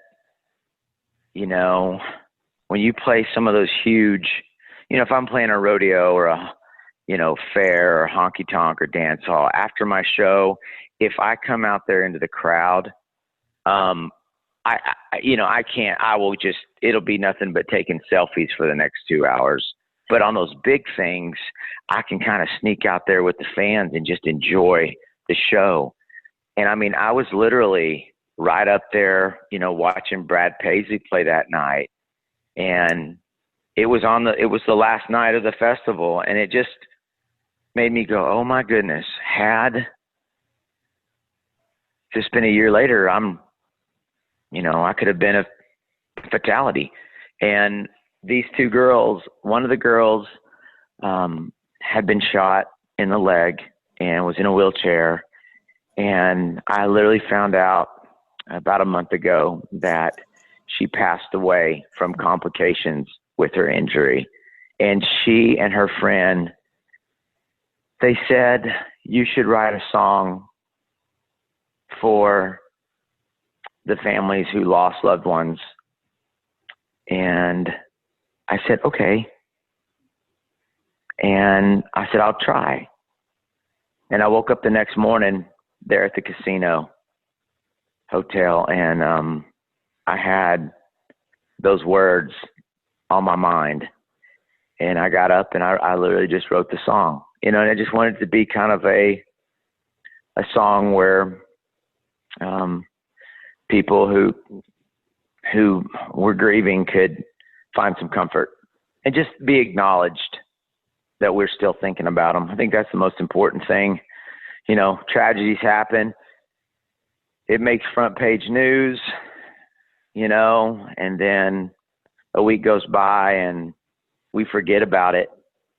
when you play some of those huge, if I'm playing a rodeo or a, fair or honky tonk or dance hall, after my show, if I come out there into the crowd, I can't. It'll be nothing but taking selfies for the next 2 hours. But on those big things, I can kind of sneak out there with the fans and just enjoy the show. And I mean, I was literally right up there, watching Brad Paisley play that night. And it was the last night of the festival. And it just made me go, oh my goodness, had just been a year later, I could have been a fatality. And these two girls, one of the girls had been shot in the leg and was in a wheelchair. And I literally found out about a month ago that she passed away from complications with her injury. And she and her friend, they said, you should write a song for the families who lost loved ones. And I said, okay. And I said, I'll try. And I woke up the next morning there at the casino hotel, and I had those words on my mind. And I got up and I literally just wrote the song, and I just wanted it to be kind of a song where people who were grieving could find some comfort and just be acknowledged that we're still thinking about them. I think that's the most important thing. Tragedies happen. It makes front page news, and then a week goes by and we forget about it.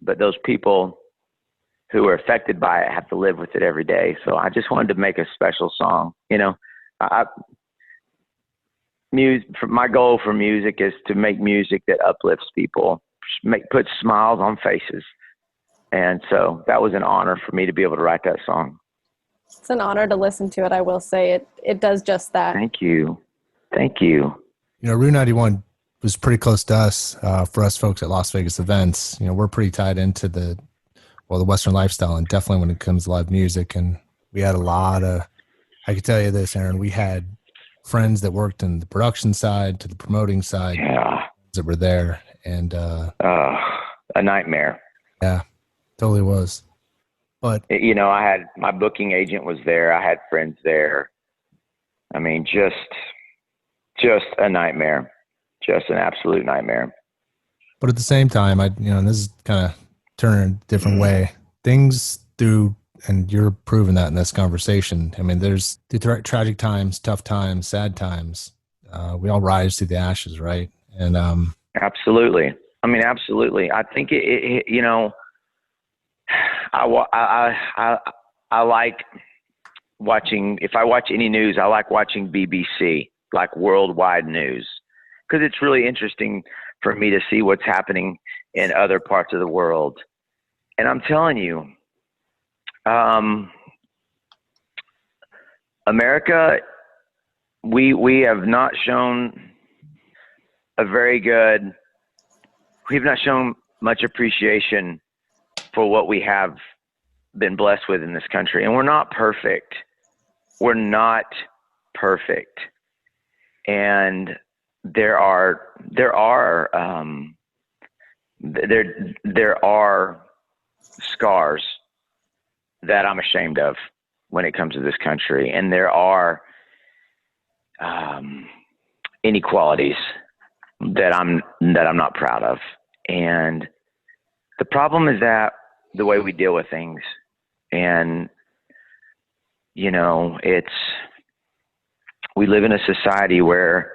But those people who are affected by it have to live with it every day. So I just wanted to make a special song. My goal for music is to make music that uplifts people, put smiles on faces. And so that was an honor for me to be able to write that song. It's an honor to listen to it. I will say it does just that. Thank you. Route 91 was pretty close to us, for us folks at Las Vegas events. We're pretty tied into the Western lifestyle, and definitely when it comes to live music. And we had I can tell you this, Aaron, we had friends that worked in the production side to the promoting side that were there. And a nightmare. Yeah, totally was. But I had my booking agent was there. I had friends there. I mean, just a nightmare, just an absolute nightmare. But at the same time, and this is kind of turning a different way. Things through, and you're proving that in this conversation. I mean, there's the tragic times, tough times, sad times. We all rise through the ashes, right? And absolutely. I mean, absolutely. I think I like watching. If I watch any news, I like watching BBC, like worldwide news, because it's really interesting for me to see what's happening in other parts of the world. And I'm telling you, America, we have not shown we've not shown much appreciation for what we have been blessed with in this country. And we're not perfect. And there are scars that I'm ashamed of when it comes to this country. And there are inequalities that I'm not proud of. And the problem is that the way we deal with things, and we live in a society where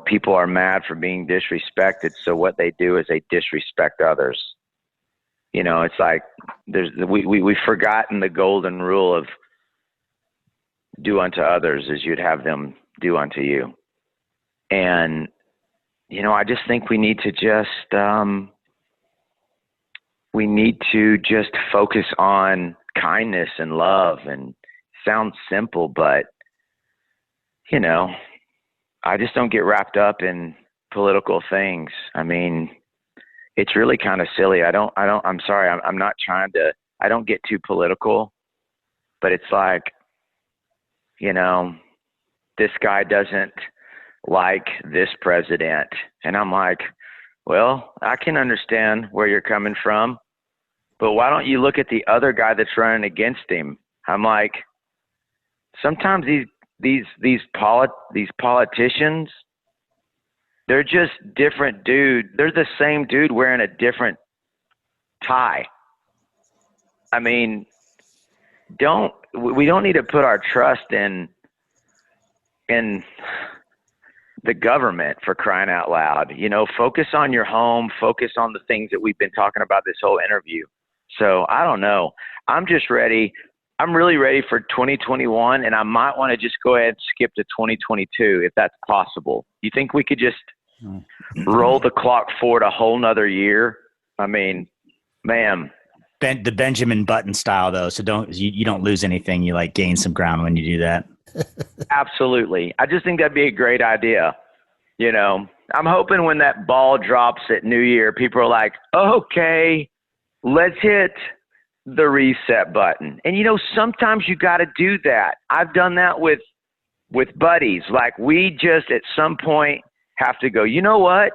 people are mad for being disrespected, so what they do is they disrespect others. It's like we've forgotten the golden rule of do unto others as you'd have them do unto you. And I just think we need to just focus on kindness and love. And it sounds simple, but I just don't get wrapped up in political things. I mean, it's really kind of silly. I'm sorry. I'm not trying to, I don't get too political, but it's like, this guy doesn't like this president. And I'm like, well, I can understand where you're coming from, but why don't you look at the other guy that's running against him? I'm like, sometimes these politicians, they're just different dude. They're the same dude wearing a different tie. I mean, we don't need to put our trust in the government, for crying out loud. You know, focus on your home, focus on the things that we've been talking about this whole interview. So I don't know. I'm just ready. I'm really ready for 2021, and I might want to just go ahead and skip to 2022 if that's possible. You think we could just roll the clock forward a whole nother year? I mean, ma'am. The Benjamin Button style, though, so you don't lose anything. You like gain some ground when you do that. Absolutely. I just think that'd be a great idea. You know, I'm hoping when that ball drops at New Year, people are like, okay, let's hit the reset button. And, you know, sometimes you got to do that. I've done that with buddies. Like, we just at some point have to go, you know what?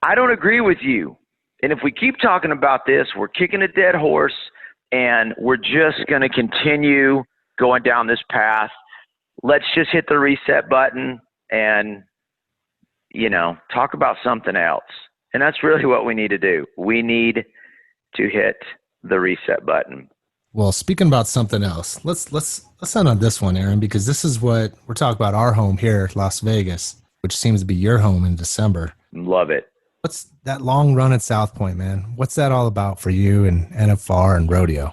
I don't agree with you. And if we keep talking about this, we're kicking a dead horse, and we're just going to continue going down this path. Let's just hit the reset button and, you know, talk about something else. And that's really what we need to do. We need to hit the reset button. Well, speaking about something else, let's end on this one, Aaron, because this is what we're talking about, our home here, Las Vegas, which seems to be your home in December. Love it. What's that long run at South Point, man? What's that all about for you and NFR and rodeo?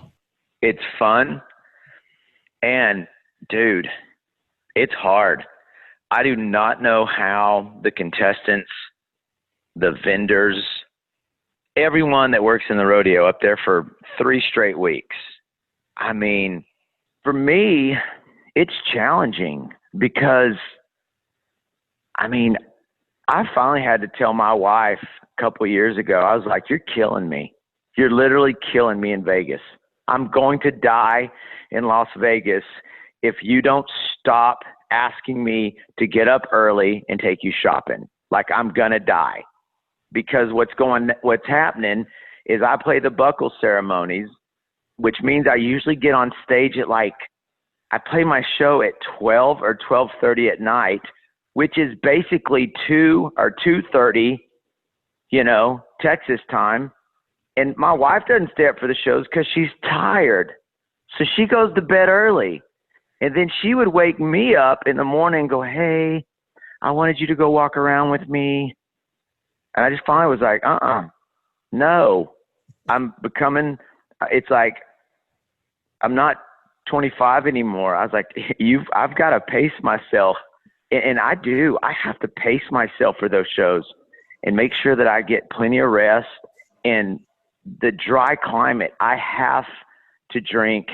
It's fun. And, dude, it's hard. I do not know how the contestants, the vendors, everyone that works in the rodeo up there for 3 straight weeks. I mean, for me, it's challenging because, I mean, I finally had to tell my wife a couple of years ago, I was like, you're killing me. You're literally killing me in Vegas. I'm going to die in Las Vegas if you don't stop asking me to get up early and take you shopping. Like, I'm going to die. Because what's happening is I play the buckle ceremonies, which means I usually get on stage at I play my show at 12 or 12:30 at night, which is basically 2 or 2:30, you know, Texas time. And my wife doesn't stay up for the shows because she's tired. So she goes to bed early. And then she would wake me up in the morning and go, hey, I wanted you to go walk around with me. And I just finally was like, no. It's like, I'm not 25 anymore. I was like, I've got to pace myself. And I do. I have to pace myself for those shows and make sure that I get plenty of rest. And the dry climate, I have to drink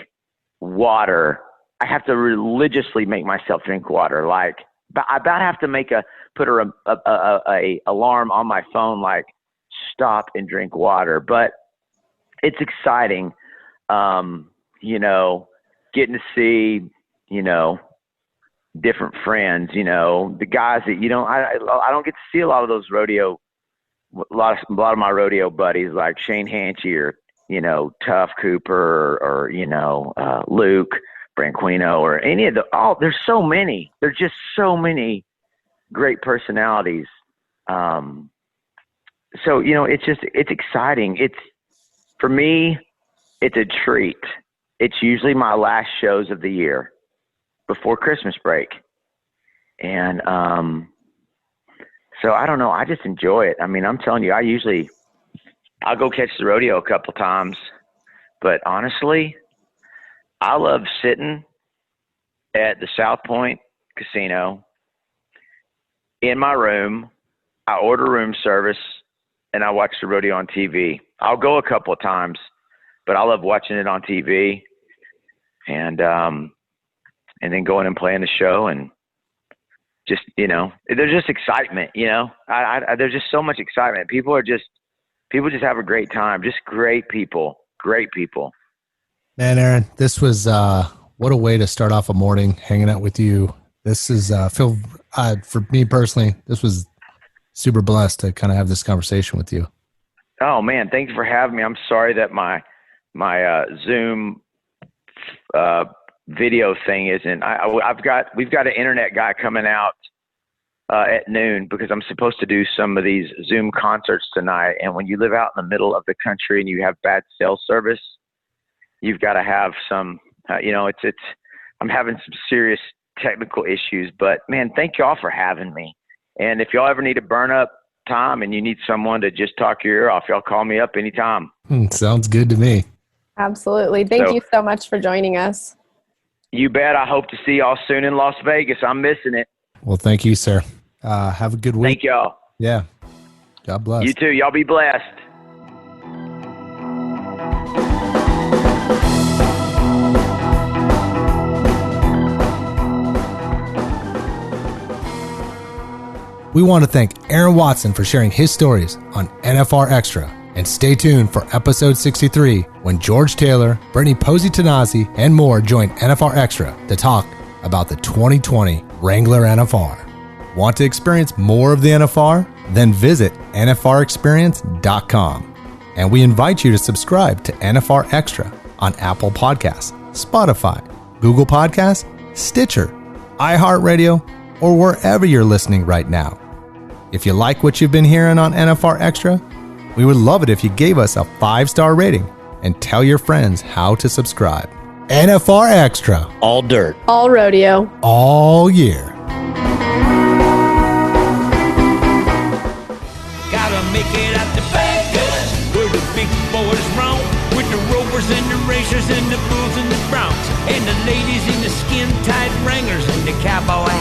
water. I have to religiously make myself drink water. Like, I about have to put a alarm on my phone, like, stop and drink water. But it's exciting, you know, getting to see, you know, different friends, you know, the guys that I don't get to see a lot of those rodeo, a lot of my rodeo buddies like Shane Hanchy or, you know, Tuff Cooper or you know, Luke Branquino or any of there's so many. There's just so many great personalities. So, you know, it's exciting. For me, it's a treat. It's usually my last shows of the year before Christmas break. And, so I don't know. I just enjoy it. I mean, I'm telling you, I'll go catch the rodeo a couple times, but honestly, I love sitting at the South Point Casino in my room. I order room service and I watch the rodeo on TV. I'll go a couple of times, but I love watching it on TV and then going and playing the show and just, you know, there's just excitement, you know, there's just so much excitement. People just have a great time. Just great people. Man, Aaron, this was what a way to start off a morning hanging out with you This is Phil. For me personally, this was super blessed to kind of have this conversation with you. Oh man, thanks for having me. I'm sorry that my Zoom video thing isn't. We've got an internet guy coming out at noon because I'm supposed to do some of these Zoom concerts tonight. And when you live out in the middle of the country and you have bad cell service, you've got to have some. I'm having some serious technical issues. But man, thank y'all for having me. And if y'all ever need a burn up time and you need someone to just talk your ear off, y'all call me up anytime. Sounds good to me. Absolutely. Thank you so much for joining us. You bet. I hope to see y'all soon in Las Vegas. I'm missing it. Well, thank you, sir. Have a good week. Thank y'all. Yeah. God bless. You too. Y'all be blessed. We want to thank Aaron Watson for sharing his stories on NFR Extra. And stay tuned for episode 63 when George Taylor, Brittany Posey-Tanazi, and more join NFR Extra to talk about the 2020 Wrangler NFR. Want to experience more of the NFR? Then visit nfrexperience.com. And we invite you to subscribe to NFR Extra on Apple Podcasts, Spotify, Google Podcasts, Stitcher, iHeartRadio, or wherever you're listening right now. If you like what you've been hearing on NFR Extra, we would love it if you gave us a 5-star rating and tell your friends how to subscribe. NFR Extra. All dirt. All rodeo. All year. Gotta make it out to Vegas, where the big boys roam, with the rovers and the racers and the bulls and the broncs, and the ladies in the skin-tight wranglers and the cowboy